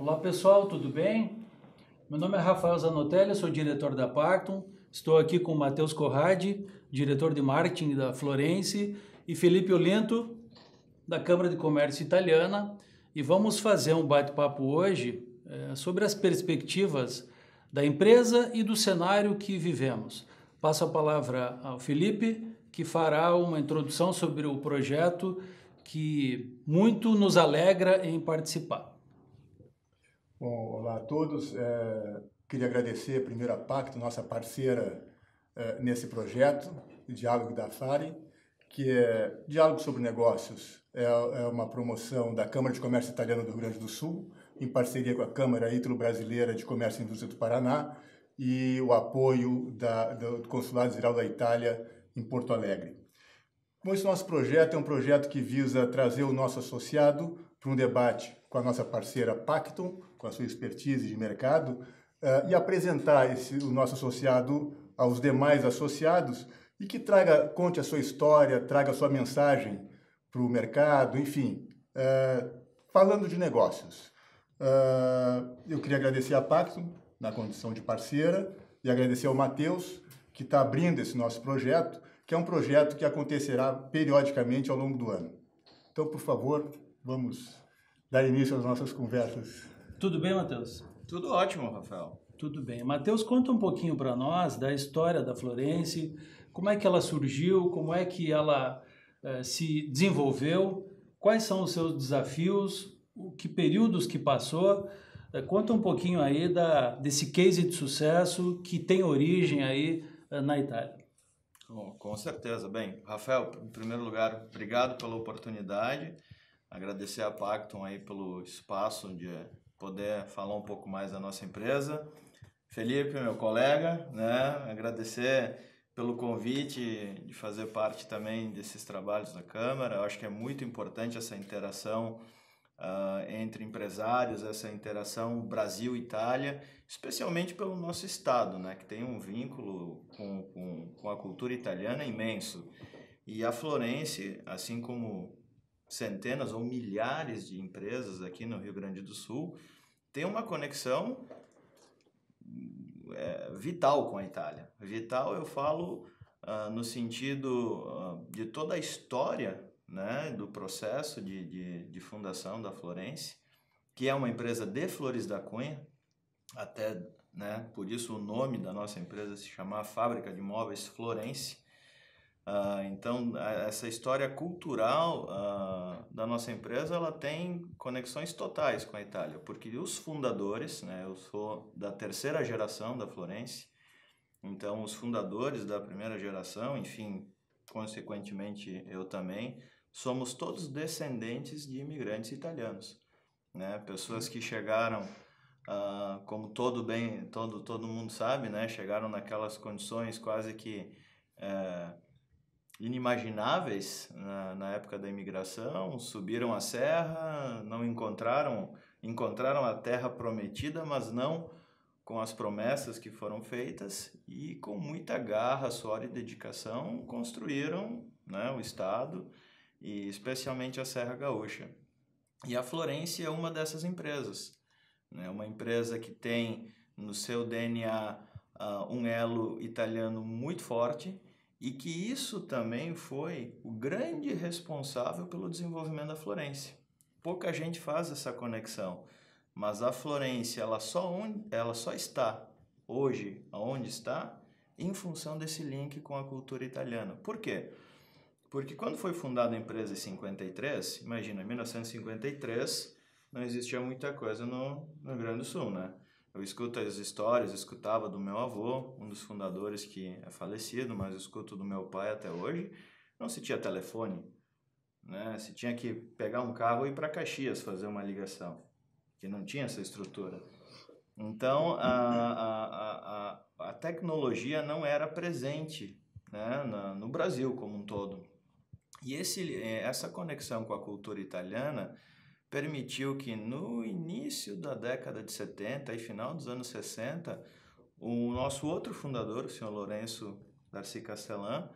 Olá pessoal, tudo bem? Meu nome é Rafael Zanotelli, sou diretor da Pactum. Estou aqui com o Matheus Corradi, diretor de marketing da Florence, e Felipe Olinto, da Câmara de Comércio Italiana. E vamos fazer um bate-papo hoje sobre as perspectivas da empresa e do cenário que vivemos. Passo a palavra ao Felipe, que fará uma introdução sobre o projeto que muito nos alegra em participar. Bom, olá a todos. Queria agradecer primeiro a Pacto, nossa parceira nesse projeto, o Diálogo da FARI, que é Diálogo sobre Negócios. É uma promoção da Câmara de Comércio Italiana do Rio Grande do Sul, em parceria com a Câmara Ítalo-Brasileira de Comércio e Indústria do Paraná e o apoio do Consulado Geral da Itália em Porto Alegre. Bom, esse nosso projeto é um projeto que visa trazer o nosso associado para um debate com a nossa parceira Pactum, com a sua expertise de mercado, e apresentar o nosso associado aos demais associados e que conte a sua história, traga a sua mensagem para o mercado, enfim, falando de negócios. Eu queria agradecer a Pactum, na condição de parceira, e agradecer ao Matheus, que está abrindo esse nosso projeto, que é um projeto que acontecerá periodicamente ao longo do ano. Então, por favor, vamos dar início às nossas conversas. Tudo bem, Matheus? Tudo ótimo, Rafael. Tudo bem. Matheus, conta um pouquinho para nós da história da Florence, como é que ela surgiu, como é que ela se desenvolveu, quais são os seus desafios, que períodos que passou. Conta um pouquinho aí desse case de sucesso que tem origem aí na Itália. Com certeza. Bem, Rafael, em primeiro lugar, obrigado pela oportunidade, agradecer a Pactum aí pelo espaço de poder falar um pouco mais da nossa empresa. Felipe, meu colega, né, agradecer pelo convite de fazer parte também desses trabalhos da Câmara. Eu acho que é muito importante essa interação entre empresários, essa interação Brasil-Itália, especialmente pelo nosso estado, né, que tem um vínculo com a cultura italiana imenso. E a Florence, assim como centenas ou milhares de empresas aqui no Rio Grande do Sul, tem uma conexão vital com a Itália. Vital eu falo no sentido de toda a história, né, do processo de fundação da Florence, que é uma empresa de Flores da Cunha, até, né, por isso o nome da nossa empresa se chama Fábrica de Móveis Florence. Então, essa história cultural da nossa empresa, ela tem conexões totais com a Itália, porque os fundadores, né, eu sou da terceira geração da Florence, então os fundadores da primeira geração, enfim, consequentemente eu também, somos todos descendentes de imigrantes italianos, né? Pessoas que chegaram, como todo mundo sabe, né? Chegaram naquelas condições quase que inimagináveis na época da imigração, subiram a serra, não encontraram a terra prometida, mas não com as promessas que foram feitas, e com muita garra, suor e dedicação construíram, né, o estado e especialmente a Serra Gaúcha. E a Florence é uma dessas empresas, né? Uma empresa que tem no seu DNA um elo italiano muito forte, e que isso também foi o grande responsável pelo desenvolvimento da Florence. Pouca gente faz essa conexão, mas a Florence ela só está hoje onde está em função desse link com a cultura italiana. Por quê? Porque quando foi fundada a empresa em 53, imagina, em 1953, não existia muita coisa no Rio Grande do Sul, né? Eu escuto as histórias, escutava do meu avô, um dos fundadores que é falecido, mas eu escuto do meu pai até hoje. Não se tinha telefone, né? Se tinha que pegar um carro e ir para Caxias fazer uma ligação, que não tinha essa estrutura. Então, a tecnologia não era presente, né, no Brasil como um todo. E essa conexão com a cultura italiana permitiu que no início da década de 70 e final dos anos 60, o nosso outro fundador, o senhor Lourenço Darcy Castellan,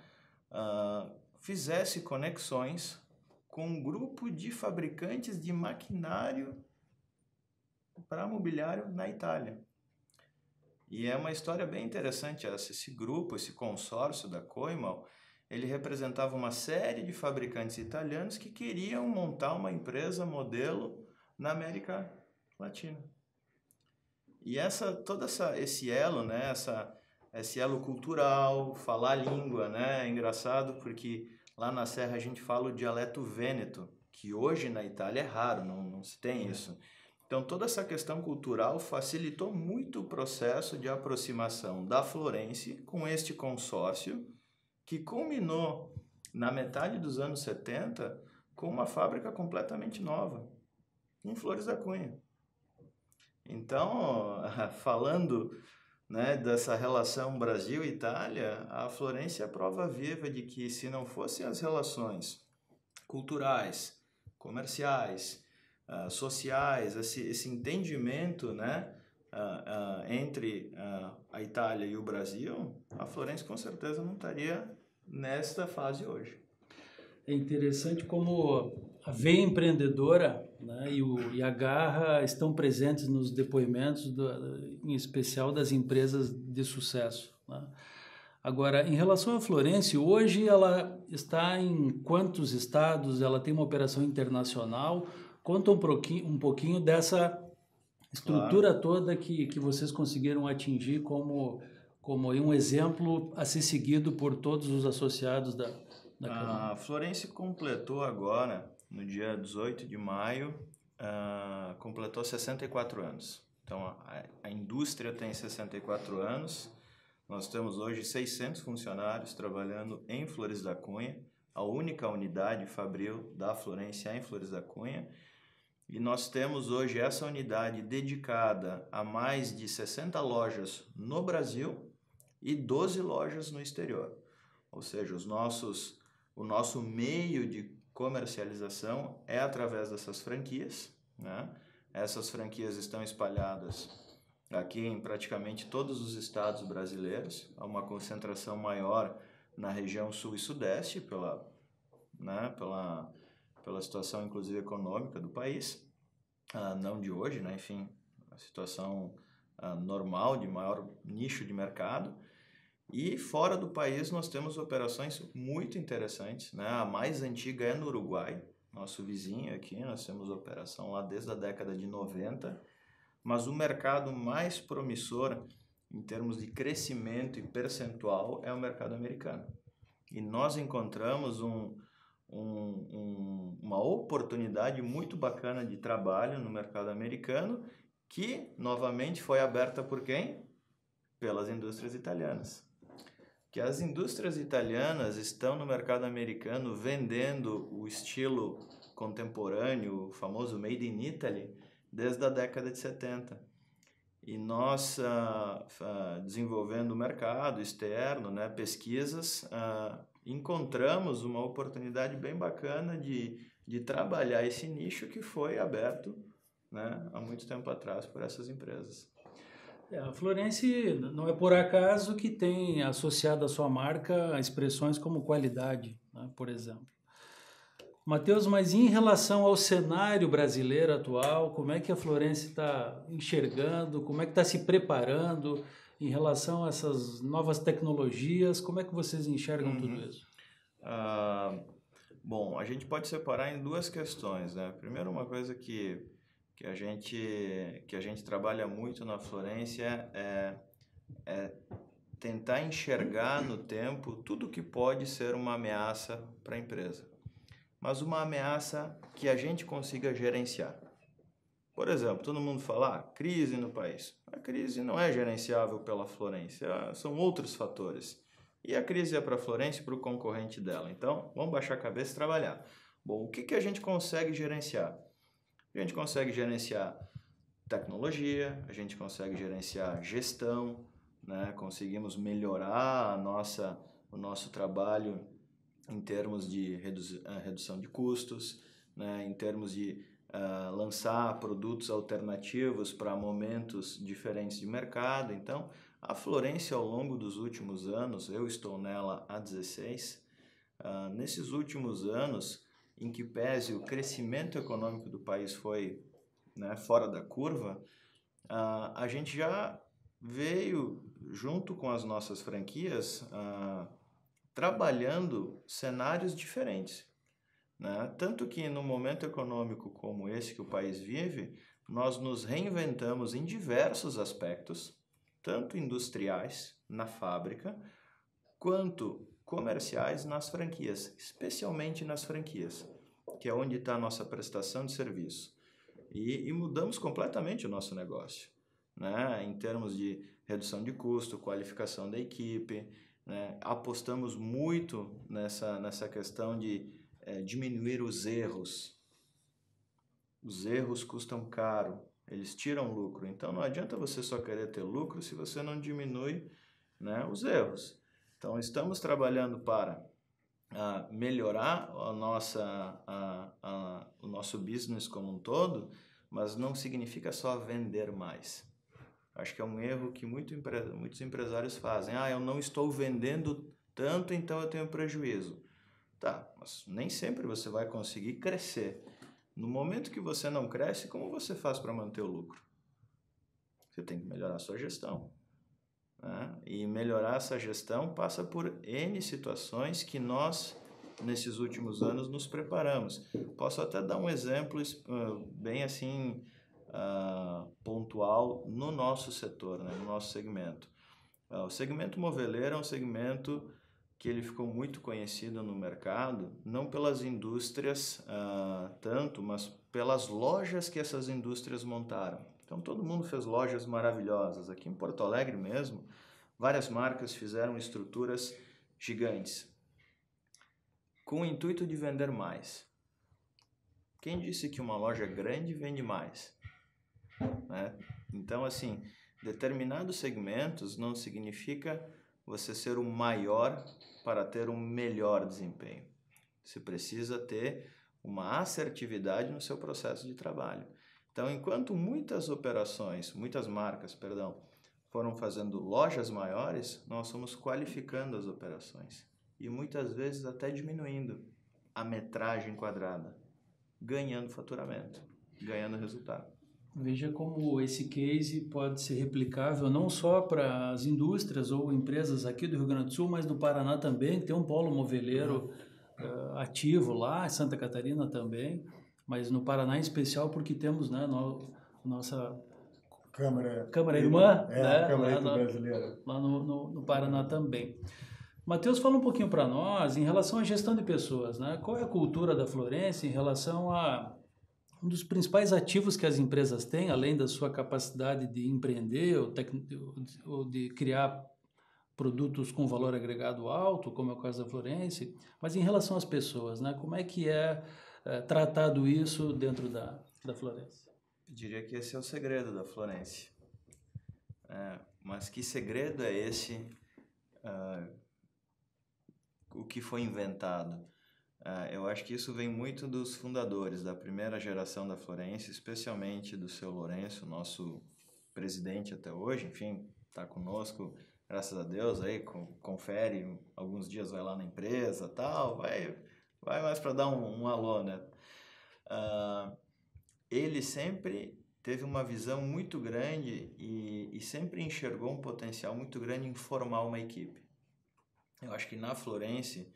fizesse conexões com um grupo de fabricantes de maquinário para mobiliário na Itália. E é uma história bem interessante esse grupo, esse consórcio da Coimal, ele representava uma série de fabricantes italianos que queriam montar uma empresa modelo na América Latina. E esse elo, né, esse elo cultural, falar a língua, né, é engraçado porque lá na Serra a gente fala o dialeto vêneto, que hoje na Itália é raro, não se tem isso. Então toda essa questão cultural facilitou muito o processo de aproximação da Florence com este consórcio, que culminou na metade dos anos 70 com uma fábrica completamente nova, em Flores da Cunha. Então, falando, né, dessa relação Brasil-Itália, a Florence é a prova viva de que se não fossem as relações culturais, comerciais, sociais, esse entendimento, né, entre a Itália e o Brasil, a Florence com certeza não estaria nesta fase hoje. É interessante como a veia empreendedora, né, e a garra estão presentes nos depoimentos, em especial das empresas de sucesso, né? Agora, em relação à Florence, hoje ela está em quantos estados? Ela tem uma operação internacional? Conta um pouquinho dessa estrutura toda que vocês conseguiram atingir como um exemplo a ser seguido por todos os associados da Câmara. A Florence completou agora, no dia 18 de maio, completou 64 anos. Então, a indústria tem 64 anos. Nós temos hoje 600 funcionários trabalhando em Flores da Cunha. A única unidade fabril da Florence é em Flores da Cunha. E nós temos hoje essa unidade dedicada a mais de 60 lojas no Brasil e 12 lojas no exterior. Ou seja, o nosso meio de comercialização é através dessas franquias, né? Essas franquias estão espalhadas aqui em praticamente todos os estados brasileiros. Há uma concentração maior na região sul e sudeste pela situação, inclusive, econômica do país, não de hoje, né? Enfim, a situação normal de maior nicho de mercado. E fora do país nós temos operações muito interessantes, né? A mais antiga é no Uruguai, nosso vizinho aqui, nós temos operação lá desde a década de 90, mas o mercado mais promissor em termos de crescimento e percentual é o mercado americano. E nós encontramos uma oportunidade muito bacana de trabalho no mercado americano, que novamente foi aberta por quem? Pelas indústrias italianas. Que as indústrias italianas estão no mercado americano vendendo o estilo contemporâneo, o famoso Made in Italy, desde a década de 70. E nós, desenvolvendo o mercado externo, né, pesquisas, encontramos uma oportunidade bem bacana de trabalhar esse nicho que foi aberto, né, há muito tempo atrás por essas empresas. A Florence não é por acaso que tem associado à sua marca expressões como qualidade, né, por exemplo. Matheus, mas em relação ao cenário brasileiro atual, como é que a Florence está enxergando, como é que está se preparando em relação a essas novas tecnologias, como é que vocês enxergam tudo isso? Bom, a gente pode separar em duas questões, né? Primeiro, uma coisa que a gente trabalha muito na Florence é tentar enxergar no tempo tudo que pode ser uma ameaça para a empresa, mas uma ameaça que a gente consiga gerenciar. Por exemplo, todo mundo fala, crise no país. A crise não é gerenciável pela Florence, são outros fatores. E a crise é para a Florence e para o concorrente dela. Então, vamos baixar a cabeça e trabalhar. Bom, o que a gente consegue gerenciar? A gente consegue gerenciar tecnologia, a gente consegue gerenciar gestão, né? Conseguimos melhorar o nosso trabalho em termos de redução de custos, né? Em termos de lançar produtos alternativos para momentos diferentes de mercado. Então, a Florence, ao longo dos últimos anos, eu estou nela há 16, nesses últimos anos, em que pese o crescimento econômico do país foi né, fora da curva, a gente já veio, junto com as nossas franquias, trabalhando cenários diferentes, né? Tanto que no momento econômico como esse que o país vive, nós nos reinventamos em diversos aspectos, tanto industriais, na fábrica, quanto comerciais nas franquias, especialmente nas franquias, que é onde está a nossa prestação de serviço. E mudamos completamente o nosso negócio, né? Em termos de redução de custo, qualificação da equipe, né? Apostamos muito nessa questão de diminuir os erros. Os erros custam caro, eles tiram lucro. Então não adianta você só querer ter lucro se você não diminui, né, os erros. Então estamos trabalhando para melhorar o nosso business como um todo, mas não significa só vender mais. Acho que é um erro que muitos empresários fazem. Eu não estou vendendo tanto, então eu tenho prejuízo. Tá, mas nem sempre você vai conseguir crescer. No momento que você não cresce, como você faz para manter o lucro? Você tem que melhorar a sua gestão, né? E melhorar essa gestão passa por N situações que nós, nesses últimos anos, nos preparamos. Posso até dar um exemplo bem assim, pontual no nosso setor, né? No nosso segmento. O segmento moveleiro é um segmento que ele ficou muito conhecido no mercado, não pelas indústrias tanto, mas pelas lojas que essas indústrias montaram. Então todo mundo fez lojas maravilhosas. Aqui em Porto Alegre mesmo, várias marcas fizeram estruturas gigantes, com o intuito de vender mais. Quem disse que uma loja grande vende mais? Né? Então, assim, determinados segmentos não significa você ser o maior para ter um melhor desempenho. Você precisa ter uma assertividade no seu processo de trabalho. Então, enquanto muitas marcas, foram fazendo lojas maiores, nós fomos qualificando as operações e muitas vezes até diminuindo a metragem quadrada, ganhando faturamento, ganhando resultado. Veja como esse case pode ser replicável não só para as indústrias ou empresas aqui do Rio Grande do Sul, mas do Paraná também. Tem um polo moveleiro ativo lá, em Santa Catarina também, mas no Paraná em especial porque temos, né, nossa Câmara Irmã, né, Câmara Brasileira. lá no Paraná também. Matheus, fala um pouquinho para nós em relação à gestão de pessoas, né? Qual é a cultura da Florence em relação a um dos principais ativos que as empresas têm, além da sua capacidade de empreender ou de criar produtos com valor agregado alto, como é o caso da Florence, mas em relação às pessoas, né? Como é que é tratado isso dentro da Florence? Eu diria que esse é o segredo da Florence. Mas que segredo é esse? O que foi inventado? Eu acho que isso vem muito dos fundadores da primeira geração da Florence, especialmente do seu Lourenço, nosso presidente até hoje, enfim, está conosco, graças a Deus, aí confere, alguns dias vai lá na empresa, tal, vai mais para dar um alô, né? Ele sempre teve uma visão muito grande e sempre enxergou um potencial muito grande em formar uma equipe. Eu acho que na Florence,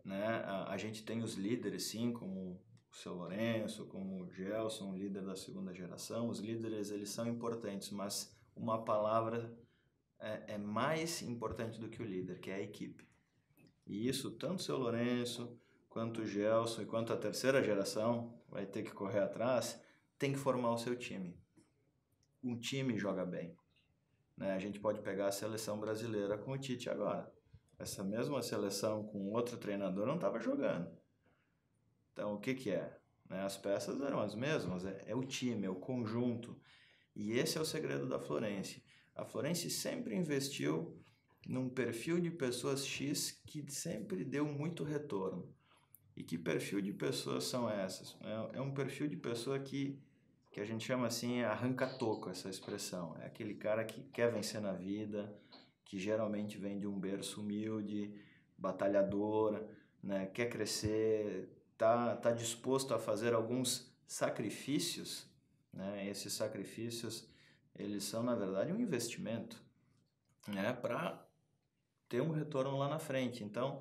né, a gente tem os líderes, sim, como o seu Lourenço, como o Gelson, líder da segunda geração. Os líderes, eles são importantes, mas uma palavra é mais importante do que o líder, que é a equipe. E isso, tanto o seu Lourenço, quanto o Gelson e quanto a terceira geração vai ter que correr atrás, tem que formar o seu time. Um time joga bem, né? A gente pode pegar a seleção brasileira com o Tite agora. Essa mesma seleção com outro treinador não estava jogando. Então, o que é? As peças eram as mesmas, é o time, é o conjunto. E esse é o segredo da Florence. A Florence sempre investiu num perfil de pessoas X que sempre deu muito retorno. E que perfil de pessoas são essas? É um perfil de pessoa que a gente chama assim, arranca-toco, essa expressão. É aquele cara que quer vencer na vida, que geralmente vem de um berço humilde, batalhador, né? Quer crescer, tá disposto a fazer alguns sacrifícios né? Esses sacrifícios, eles são, na verdade, um investimento, né? Para ter um retorno lá na frente. Então,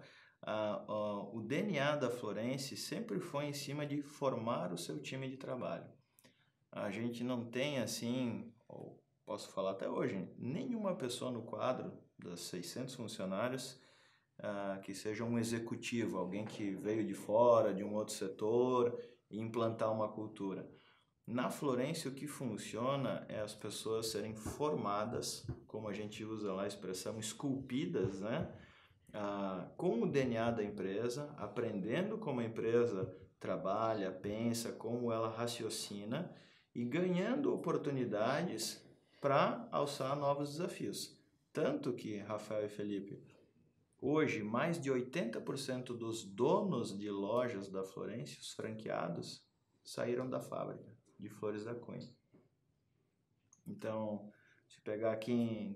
o DNA da Florence sempre foi em cima de formar o seu time de trabalho. A gente não tem, assim, ou posso falar até hoje, nenhuma pessoa no quadro das 600 funcionários que seja um executivo, alguém que veio de fora, de um outro setor, e implantar uma cultura. Na Florence, o que funciona é as pessoas serem formadas, como a gente usa lá a expressão, esculpidas, né? Com o DNA da empresa, aprendendo como a empresa trabalha, pensa, como ela raciocina e ganhando oportunidades para alçar novos desafios. Tanto que, Rafael e Felipe, hoje mais de 80% dos donos de lojas da Florence, os franqueados, saíram da fábrica de Flores da Cunha. Então, se pegar aqui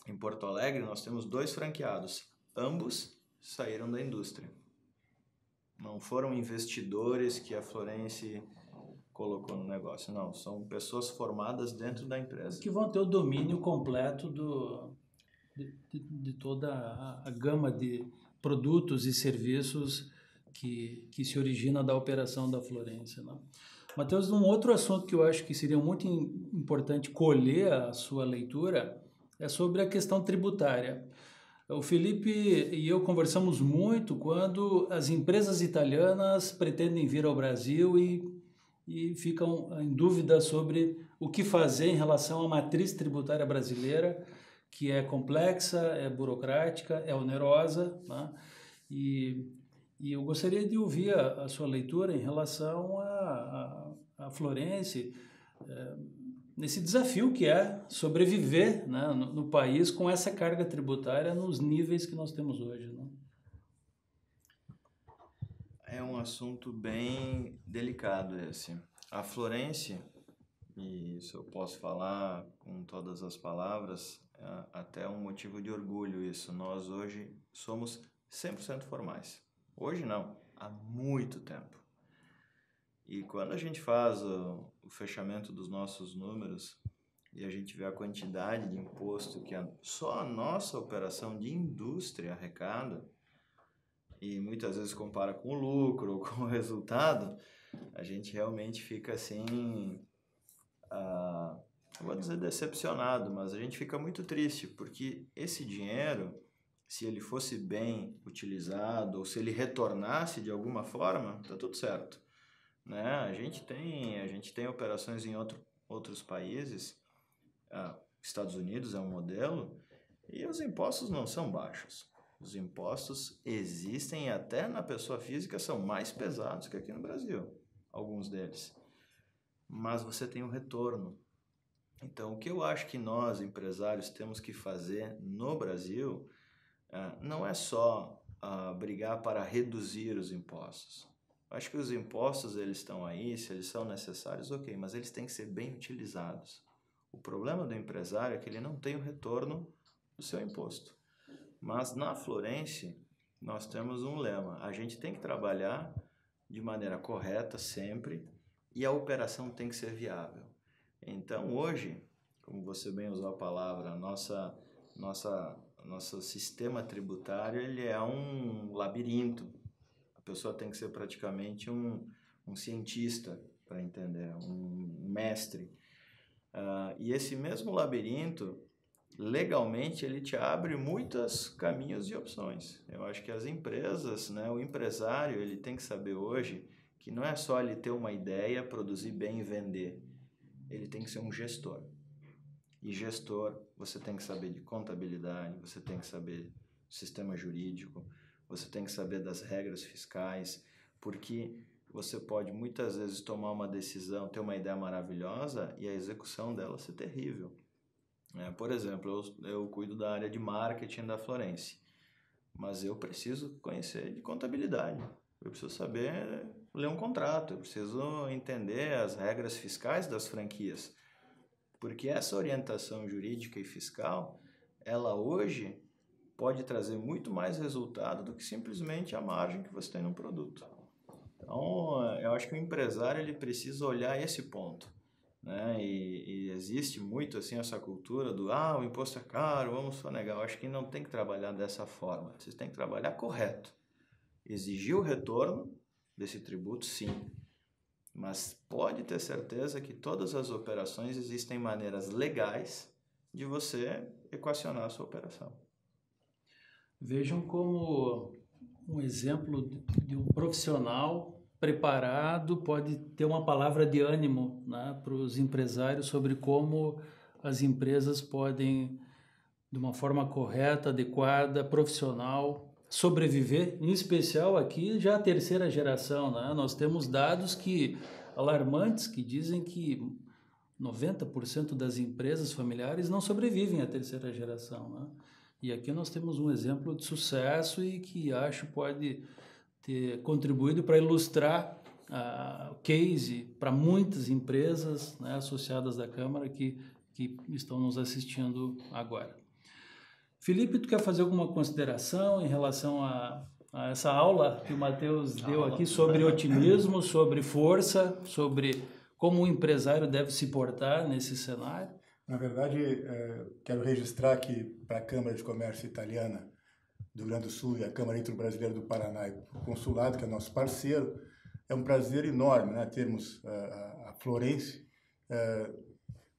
em Porto Alegre, nós temos 2 franqueados. Ambos saíram da indústria. Não foram investidores que a Florence colocou no negócio, não. São pessoas formadas dentro da empresa. Que vão ter o domínio completo de toda a gama de produtos e serviços que se origina da operação da Florence, né? Matheus, um outro assunto que eu acho que seria muito importante colher a sua leitura é sobre a questão tributária. O Felipe e eu conversamos muito quando as empresas italianas pretendem vir ao Brasil e ficam em dúvida sobre o que fazer em relação à matriz tributária brasileira, que é complexa, é burocrática, é onerosa, né? E eu gostaria de ouvir a sua leitura em relação a Florence, nesse desafio que é sobreviver, né, no país com essa carga tributária nos níveis que nós temos hoje, né? É um assunto bem delicado esse. A Florence, e isso eu posso falar com todas as palavras, até um motivo de orgulho isso. Nós hoje somos 100% formais. Hoje não, há muito tempo. E quando a gente faz o fechamento dos nossos números e a gente vê a quantidade de imposto que só a nossa operação de indústria arrecada, e muitas vezes compara com o lucro ou com o resultado, a gente realmente fica assim, não vou dizer decepcionado, mas a gente fica muito triste, porque esse dinheiro, se ele fosse bem utilizado, ou se ele retornasse de alguma forma, tá tudo certo, né? A gente tem operações em outros países, Estados Unidos é um modelo, e os impostos não são baixos. Os impostos existem e até na pessoa física são mais pesados que aqui no Brasil, alguns deles. Mas você tem um retorno. Então, o que eu acho que nós, empresários, temos que fazer no Brasil não é só brigar para reduzir os impostos. Eu acho que os impostos, eles estão aí, se eles são necessários, ok, mas eles têm que ser bem utilizados. O problema do empresário é que ele não tem o retorno do seu imposto. Mas na Florence, nós temos um lema. A gente tem que trabalhar de maneira correta sempre e a operação tem que ser viável. Então, hoje, como você bem usou a palavra, nosso sistema tributário ele é um labirinto. A pessoa tem que ser praticamente um cientista para entender, um mestre. E esse mesmo labirinto, legalmente, ele te abre muitos caminhos e opções. Eu acho que as empresas, né, o empresário, ele tem que saber hoje que não é só ele ter uma ideia, produzir bem e vender. Ele tem que ser um gestor. E gestor, você tem que saber de contabilidade, você tem que saber do sistema jurídico, você tem que saber das regras fiscais, porque você pode muitas vezes tomar uma decisão, ter uma ideia maravilhosa e a execução dela ser terrível. Por exemplo, eu cuido da área de marketing da Florence, mas eu preciso conhecer de contabilidade, eu preciso saber ler um contrato, eu preciso entender as regras fiscais das franquias, porque essa orientação jurídica e fiscal, ela hoje pode trazer muito mais resultado do que simplesmente a margem que você tem no produto. Então, eu acho que o empresário ele precisa olhar esse ponto, né? E existe muito assim essa cultura do o imposto é caro, vamos sonegar. Eu acho que não tem que trabalhar dessa forma. Vocês têm que trabalhar correto. Exigir o retorno desse tributo, sim. Mas pode ter certeza que todas as operações existem maneiras legais de você equacionar a sua operação. Vejam como um exemplo de um profissional preparado pode ter uma palavra de ânimo, né, para os empresários sobre como as empresas podem, de uma forma correta, adequada, profissional, sobreviver, em especial aqui já a terceira geração, né? Nós temos dados alarmantes que dizem que 90% das empresas familiares não sobrevivem à terceira geração, né? E aqui nós temos um exemplo de sucesso e que acho pode ter contribuído para ilustrar o case para muitas empresas, né, associadas da Câmara que estão nos assistindo agora. Felipe, tu quer fazer alguma consideração em relação a essa aula que o Matheus deu aqui sobre otimismo, sobre força, sobre como o empresário deve se portar nesse cenário? Na verdade, quero registrar que para a Câmara de Comércio Italiana do Rio Grande do Sul e a Câmara Intro-Brasileira do Paraná e o Consulado, que é nosso parceiro, é um prazer enorme, né, termos a Florence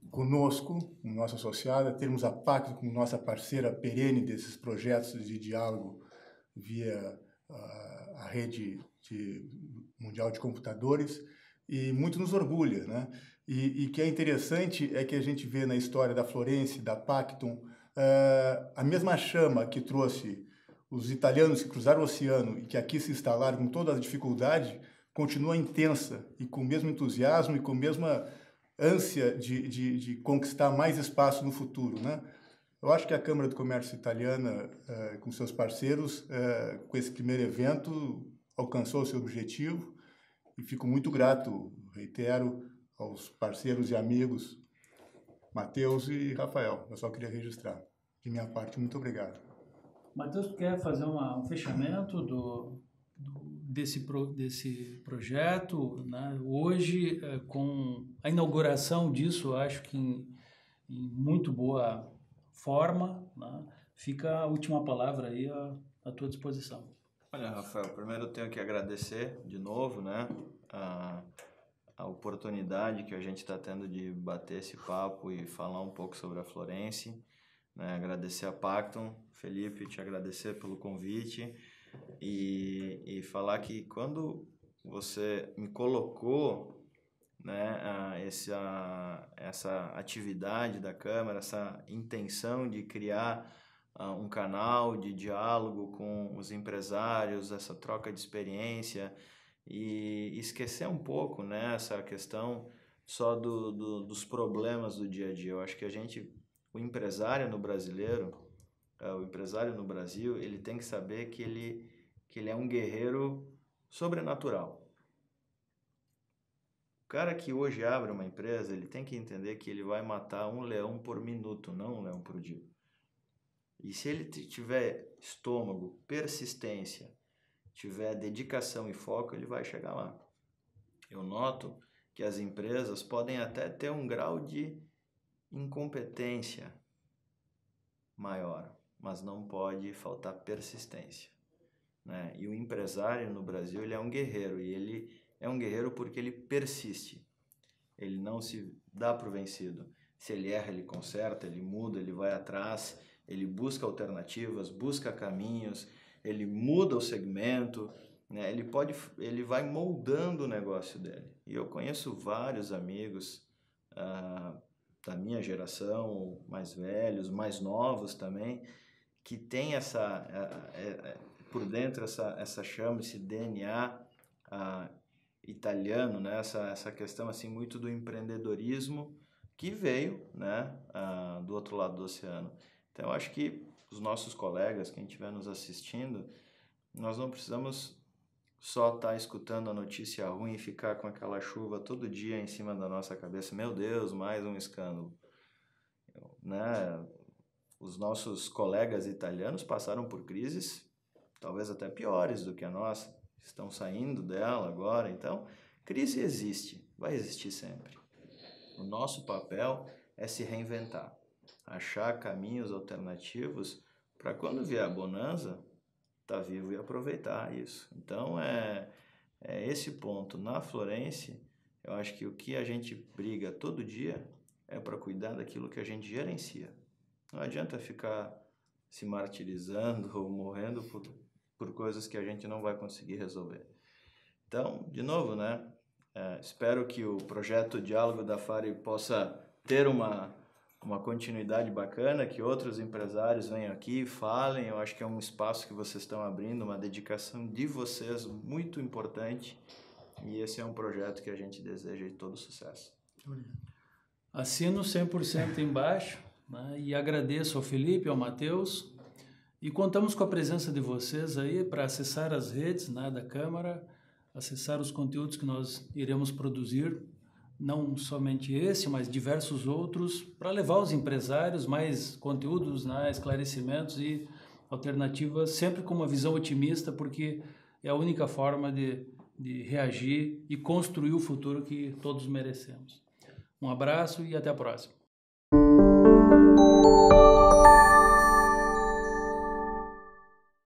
conosco, nossa associada, termos a Pacto como nossa parceira perene desses projetos de diálogo via a rede mundial de computadores, e muito nos orgulha, né? E que é interessante é que a gente vê na história da Florence, da Pactum, a mesma chama que trouxe os italianos que cruzaram o oceano e que aqui se instalaram com toda a dificuldade, continua intensa e com o mesmo entusiasmo e com a mesma ânsia de conquistar mais espaço no futuro, né? Eu acho que a Câmara do Comércio Italiana, com seus parceiros, com esse primeiro evento, alcançou o seu objetivo e fico muito grato, reitero, aos parceiros e amigos Matheus e Rafael. Eu só queria registrar. De minha parte, muito obrigado. Matheus, tu quer fazer um fechamento desse projeto, né? Hoje, com a inauguração disso, acho que em muito boa forma, né? Fica a última palavra aí à tua disposição. Olha, Rafael, primeiro eu tenho que agradecer de novo, né, a oportunidade que a gente está tendo de bater esse papo e falar um pouco sobre a Florence, né, agradecer a Pactum, Felipe, te agradecer pelo convite e falar que quando você me colocou, né, essa atividade da Câmara, essa intenção de criar um canal de diálogo com os empresários, essa troca de experiência e esquecer um pouco, né, essa questão só dos problemas do dia a dia. Eu acho que o empresário no Brasil, ele tem que saber que ele é um guerreiro sobrenatural. O cara que hoje abre uma empresa, ele tem que entender que ele vai matar um leão por minuto, não um leão por dia. E se ele tiver estômago, persistência, tiver dedicação e foco, ele vai chegar lá. Eu noto que as empresas podem até ter um grau de incompetência maior, mas não pode faltar persistência, né? E o empresário no Brasil, ele é um guerreiro, e ele é um guerreiro porque ele persiste. Ele não se dá por vencido. Se ele erra, ele conserta, ele muda, ele vai atrás, ele busca alternativas, busca caminhos, ele muda o segmento, né? Ele vai moldando o negócio dele. E eu conheço vários amigos da minha geração, mais velhos, mais novos também, que tem por dentro essa chama, esse DNA italiano, né? Essa questão assim muito do empreendedorismo que veio, né, do outro lado do oceano. Então, eu acho que os nossos colegas, quem estiver nos assistindo, nós não precisamos só estar escutando a notícia ruim e ficar com aquela chuva todo dia em cima da nossa cabeça. Meu Deus, mais um escândalo. Né? Os nossos colegas italianos passaram por crises talvez até piores do que a nossa. estão saindo dela agora. Então, crise existe, vai existir sempre. O nosso papel é se reinventar, achar caminhos alternativos para quando vier a bonança, estar vivo e aproveitar isso. Então, é esse ponto. Na Florence, eu acho que o que a gente briga todo dia é para cuidar daquilo que a gente gerencia. Não adianta ficar se martirizando ou morrendo por coisas que a gente não vai conseguir resolver. Então, de novo, né? Espero que o projeto Diálogo da FARI possa ter uma continuidade bacana, que outros empresários venham aqui e falem. Eu acho que é um espaço que vocês estão abrindo, uma dedicação de vocês muito importante. E esse é um projeto que a gente deseja de todo sucesso. Assino 100% embaixo, né? E agradeço ao Felipe, ao Matheus. E contamos com a presença de vocês aí para acessar as redes, né, da Câmara, acessar os conteúdos que nós iremos produzir, não somente esse, mas diversos outros, para levar aos empresários mais conteúdos, né, esclarecimentos e alternativas, sempre com uma visão otimista, porque é a única forma de reagir e construir o futuro que todos merecemos. Um abraço e até a próxima.